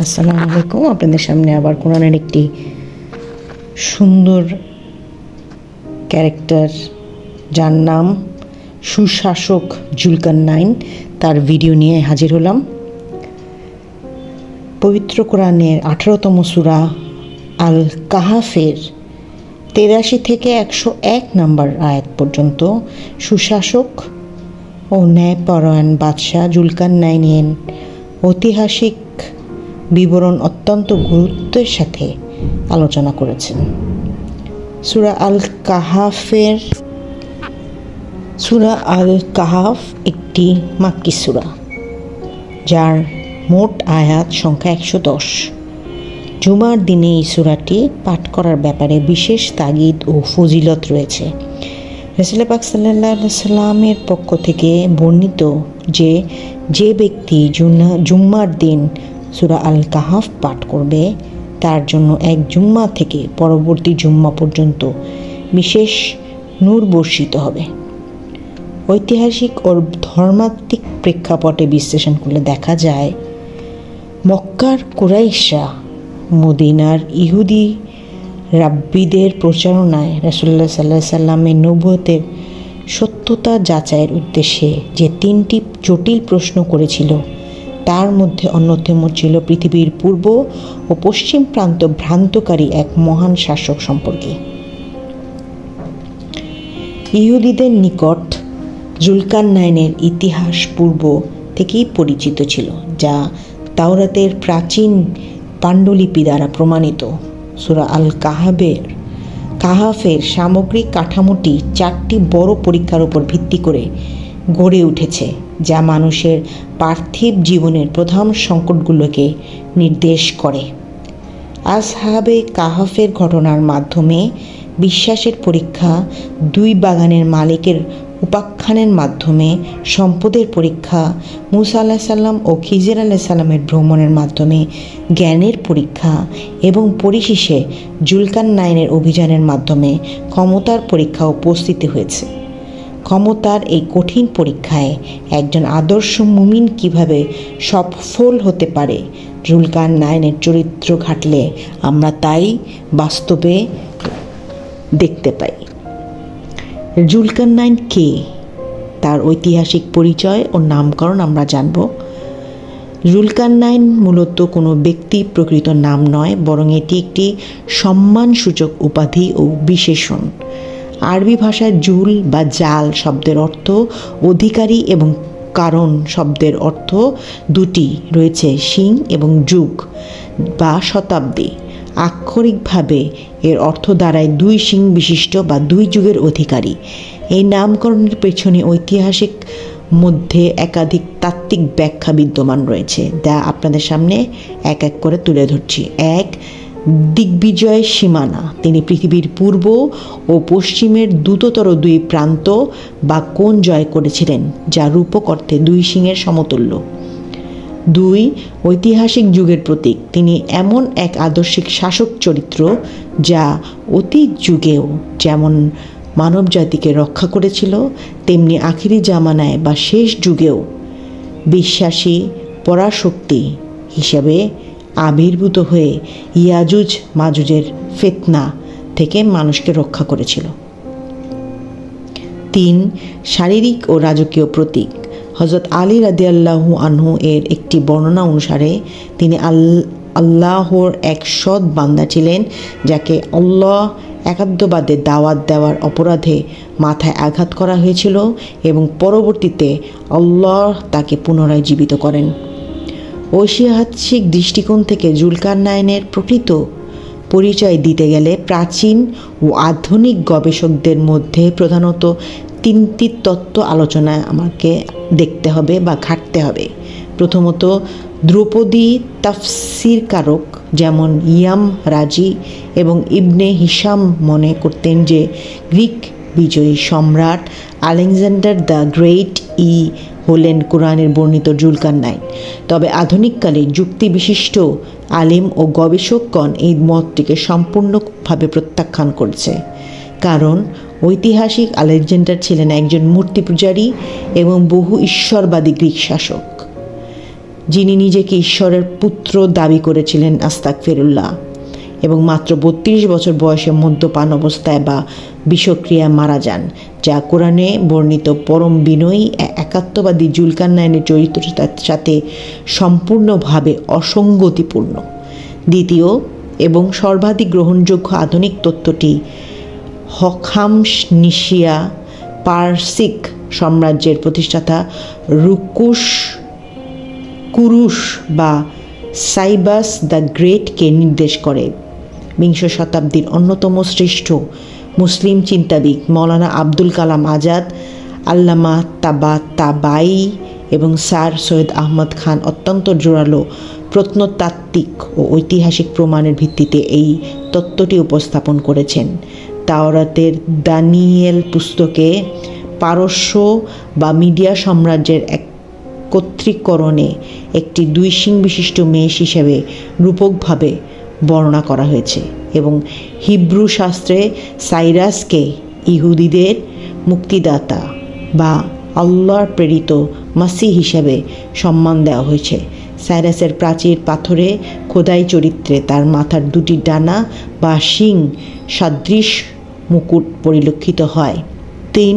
আসসালামু আলাইকুম। আপনাদের সামনে আবার কোরআনের একটি সুন্দর ক্যারেক্টার, যার নাম সুশাসক জুলকারনাইন, তার ভিডিও নিয়ে হাজির হলাম। পবিত্র কোরআনের 18তম সূরা আল কাহাফের 83 থেকে 101 নম্বর আয়াত পর্যন্ত সুশাসক ও ন্যায়পরায়ণ বাদশাহ জুলকারনাইনের ঐতিহাসিক বিবরণ অত্যন্ত গুরুত্বের সাথে আলোচনা করেছেন। সূরা আল কাহাফ একটি মাক্কি সূরা, যার মোট আয়াত সংখ্যা 110। জুমার দিনে এই সূরাটি পাঠ করার ব্যাপারে বিশেষ তাগিদ ও ফজিলত রয়েছে। রাসূল পাক সাল্লাল্লাহু আলাইহি সাল্লামের পক্ষ থেকে বর্ণিত যে ব্যক্তি জুম্মার দিন সূরা আল কাহাফ পাঠ করবে, তার জন্য এক জুম্মা থেকে পরবর্তী জুম্মা পর্যন্ত বিশেষ নূর বর্ষিত হবে। ঐতিহাসিক ও ধর্মাত্মিক প্রেক্ষাপটে বিশ্লেষণ করলে দেখা যায়, মক্কার কুরাইশরা মদিনার ইহুদি রাব্বিদের প্রচারণায় রাসূলুল্লাহ সাল্লাল্লাহু আলাইহি সাল্লামের নবুয়তের সত্যতা যাচাইয়ের উদ্দেশ্যে যে 3টি জটিল প্রশ্ন করেছিল, তার মধ্যে অন্যতম ছিল পৃথিবীর পূর্ব ও পশ্চিম প্রান্ত ভ্রান্তকারী এক মহান শাসক সম্পর্কে। ইহুদিদের নিকট জুলকারনাইনের ইতিহাস পূর্ব থেকেই পরিচিত ছিল, যা তাওরাতের প্রাচীন পাণ্ডুলিপি দ্বারা প্রমাণিত। সূরা আল কাহাফের সামগ্রিক কাঠামোটি 4টি বড় পরীক্ষার উপর ভিত্তি করে গড়ে উঠেছে, যা মানুষের পার্থিব জীবনের প্রধান সংকটগুলোকে নির্দেশ করে। আসহাবে কাহাফের ঘটনার মাধ্যমে বিশ্বাসের পরীক্ষা, 2 বাগানের মালিকের উপাখ্যানের মাধ্যমে সম্পদের পরীক্ষা, মূসা আলাইহিস সালাম ও খিজির আলাইহিস সালামের ভ্রমণের মাধ্যমে জ্ঞানের পরীক্ষা এবং পরিশেষে জুলকারনাইনের অভিযানের মাধ্যমে ক্ষমতার পরীক্ষা উপস্থিত হয়েছে। ক্ষমতার এই কঠিন পরীক্ষায় একজন আদর্শ মুমিন কিভাবে সফল হতে পারে, জুলকারনাইনের চরিত্র ঘাটলে আমরা তাই বাস্তবে দেখতে পাই। জুলকারনাইন কে, তার ঐতিহাসিক পরিচয় ও নামকরণ আমরা জানব। জুলকারনাইন মূলত কোনো ব্যক্তি প্রকৃত নাম নয়, বরং এটি একটি সম্মানসূচক উপাধি ও বিশেষণ। আরবি ভাষায় জুল বা জাল শব্দের অর্থ অধিকারী এবং কারণ শব্দের অর্থ দুটি রয়েছে, সিং এবং যুগ বা শতাব্দী। আক্ষরিকভাবে এর অর্থ দাঁড়ায় 2 সিং বিশিষ্ট বা 2 যুগের অধিকারী। এই নামকরণের পেছনে ঐতিহাসিক মধ্যে একাধিক তাত্ত্বিক ব্যাখ্যা বিদ্যমান রয়েছে, যা আপনাদের সামনে এক এক করে তুলে ধরছি। 1. দিগ্বিজয় সীমানা। তিনি পৃথিবীর পূর্ব ও পশ্চিমের দ্রুততর 2 প্রান্ত বা কোণ জয় করেছিলেন, যা রূপক অর্থে 2 সিংহের সমতুল্য। 2. ঐতিহাসিক যুগের প্রতীক। তিনি এমন এক আদর্শিক শাসক চরিত্র, যা অতীত যুগেও যেমন মানবজাতিকে রক্ষা করেছিল, তেমনি আখিরি জামানায় বা শেষ যুগেও বিশ্বাসী পরাশক্তি হিসেবে আবির্ভূত হয়ে ইয়াজুজ মাজুজের ফিতনা থেকে মানুষকে রক্ষা করেছিল। 3. শারীরিক ও রাজকীয় প্রতীক। হযরত আলী রাদিয়াল্লাহু আনহু এর একটি বর্ণনা অনুসারে তিনি আল্লাহর এক সৎ বান্দা ছিলেন, যাকে আল্লাহ একাত্মবাদে দাওয়াত দেওয়ার অপরাধে মাথায় আঘাত করা হয়েছিল এবং পরবর্তীতে আল্লাহ তাকে পুনরায় জীবিত করেন। ঐতিহাসিক দৃষ্টিকোণ থেকে জুলকারনাইনের প্রকৃত পরিচয় দিতে গেলে প্রাচীন ও আধুনিক গবেষকদের মধ্যে প্রধানত 3টি তত্ত্ব আলোচনায় আমাকে দেখতে হবে বা ঘাটতে হবে। প্রথমত, ধ্রুপদী তাফসীরকারক যেমন ইয়াম রাজি এবং ইবনে হিশাম মনে করতেন যে গ্রিক বিজয়ী সম্রাট আলেকজান্ডার দ্য গ্রেট হলেন কোরআনের বর্ণিত জুলকারনাইন। তবে আধুনিককালে যুক্তিবিশিষ্ট আলিম ও গবেষকগণ এই মতটিকে সম্পূর্ণভাবে প্রত্যাখ্যান করছে, কারণ ঐতিহাসিক আলেকজান্ডার ছিলেন একজন মূর্তি পূজারী এবং বহু ঈশ্বরবাদী গ্রিক শাসক। যিনি নিজেকে ঈশ্বরের পুত্র দাবি করেছিলেন আস্তাগফিরুল্লাহ, এবং মাত্র 32 বছর বয়সে মদ্যপান অবস্থায় বা বিষক্রিয়ায় মারা যান, যা কোরআনে বর্ণিত পরম বিনয়ী একাত্মবাদী জুলকারনাইনের চরিত্রটার সাথে সম্পূর্ণভাবে অসঙ্গতিপূর্ণ। দ্বিতীয় এবং সর্বাধিক গ্রহণযোগ্য আধুনিক তত্ত্বটি হখামনিশিয়া পারসিক সাম্রাজ্যের প্রতিষ্ঠাতা কুরুশ বা সাইরাস দ্য গ্রেটকে নির্দেশ করে। বিংশ শতাব্দীর অন্যতম শ্রেষ্ঠ মুসলিম চিন্তাবিদ মৌলানা আবুল কালাম আজাদ, আল্লামা তাবাতাবাই এবং স্যার সৈয়দ আহমদ খান অত্যন্ত জোরালো প্রত্নতাত্ত্বিক ও ঐতিহাসিক প্রমাণের ভিত্তিতে এই তত্ত্বটি উপস্থাপন করেছেন। তাওরাতের দানিয়েল পুস্তকে পারস্য বা মিডিয়া সাম্রাজ্যের একত্রীকরণে একটি 2 শিং বিশিষ্ট মেষ হিসেবে রূপকভাবে বর্ণনা করা হয়েছে, এবং হিব্রু শাস্ত্রে সাইরাসকে ইহুদিদের মুক্তিদাতা বা আল্লাহর প্রেরিত মাসিহ হিসেবে সম্মান দেওয়া হয়েছে। সাইরাসের প্রাচীর পাথরে খোদাই চরিত্রে তার মাথার 2টি ডানা বা শিং সাদৃশ মুকুট পরিলক্ষিত হয়। 3.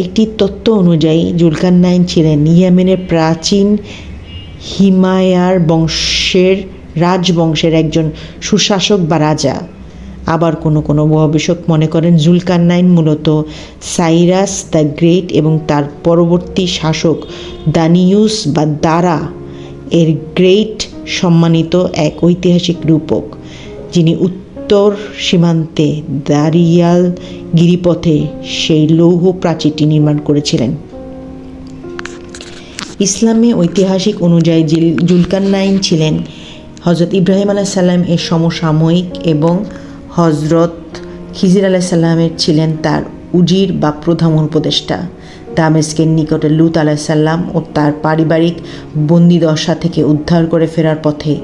একটি তত্ত্ব অনুযায়ী জুলকারনাইন ছিলেন ইয়েমেনের প্রাচীন হিমায়ার রাজবংশের একজন সুশাসক বা রাজা। আবার কোনো গবেষক মনে করেন জুলকারনাইন মূলত সাইরাস দ্য গ্রেট এবং তার পরবর্তী শাসক দানিউস বা দারা এর গ্রেট সম্মানিত এক ঐতিহাসিক রূপক, যিনি উত্তর সীমান্তে দারিয়াল গিরিপথে সেই লৌহ প্রাচীরটি নির্মাণ করেছিলেন। ইসলামে ঐতিহাসিক অনুযায়ী জুলকারনাইন ছিলেন হজরত ইব্রাহিম আলাইহিস সালাম এর সমসাময়িক এবং হজরত খিজির আলাইহিস সালামের ছিলেন তার উজির বা প্রধান উপদেষ্টা। দামেস্কের নিকটে লুত আলাইহিস সালাম ও তার পারিবারিক বন্দিদশা থেকে উদ্ধার করে ফেরার পথে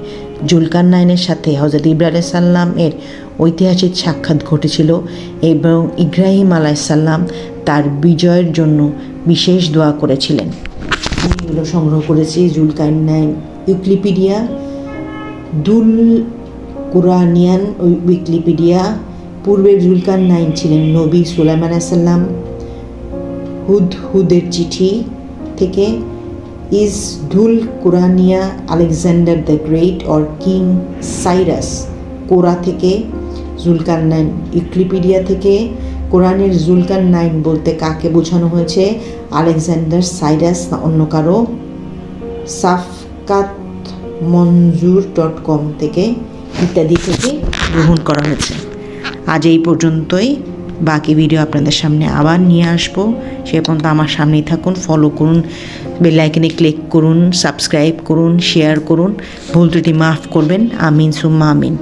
জুলকারনাইনের সাথে হজরত ইব্রাহিম আলাইহিস সালাম এর ঐতিহাসিক সাক্ষাৎ ঘটেছিল, এবং ইব্রাহিম আলাইহিস সালাম তার বিজয়ের জন্য বিশেষ দোয়া করেছিলেন। এগুলো সংগ্রহ করেছি জুলকারনাইন উইকিপিডিয়া, দুল কুরআনিয়ান উইকিপিডিয়া। পূর্বে জুলকারনাইন ছিলেন নবী সুলাইমান আলাইহিস সালাম, হুদহুদের চিঠি থেকে, ইজ দুল Quraniya Alexander the great or king Cyrus কোরা থেকে, জুলকারনাইন উইকিপিডিয়া থেকে। কোরআনের জুলকারনাইন বলতে কাকে বোঝানো হয়েছে, আলেকজান্ডার, সাইরাস না অন্য কারো, সাফকাতমঞ্জুর.com থেকে ইত্যাদি থেকে গ্রহণ করা হয়েছে। আজ এই পর্যন্তই। বাকি ভিডিও আপনাদের সামনে আবার নিয়ে আসবো। সে পর্যন্ত আমার সামনেই থাকুন, ফলো করুন, বেল আইকনে ক্লিক করুন, সাবস্ক্রাইব করুন, শেয়ার করুন। ভুল ত্রুটি মাফ করবেন। আমিন সুম্মা আমিন।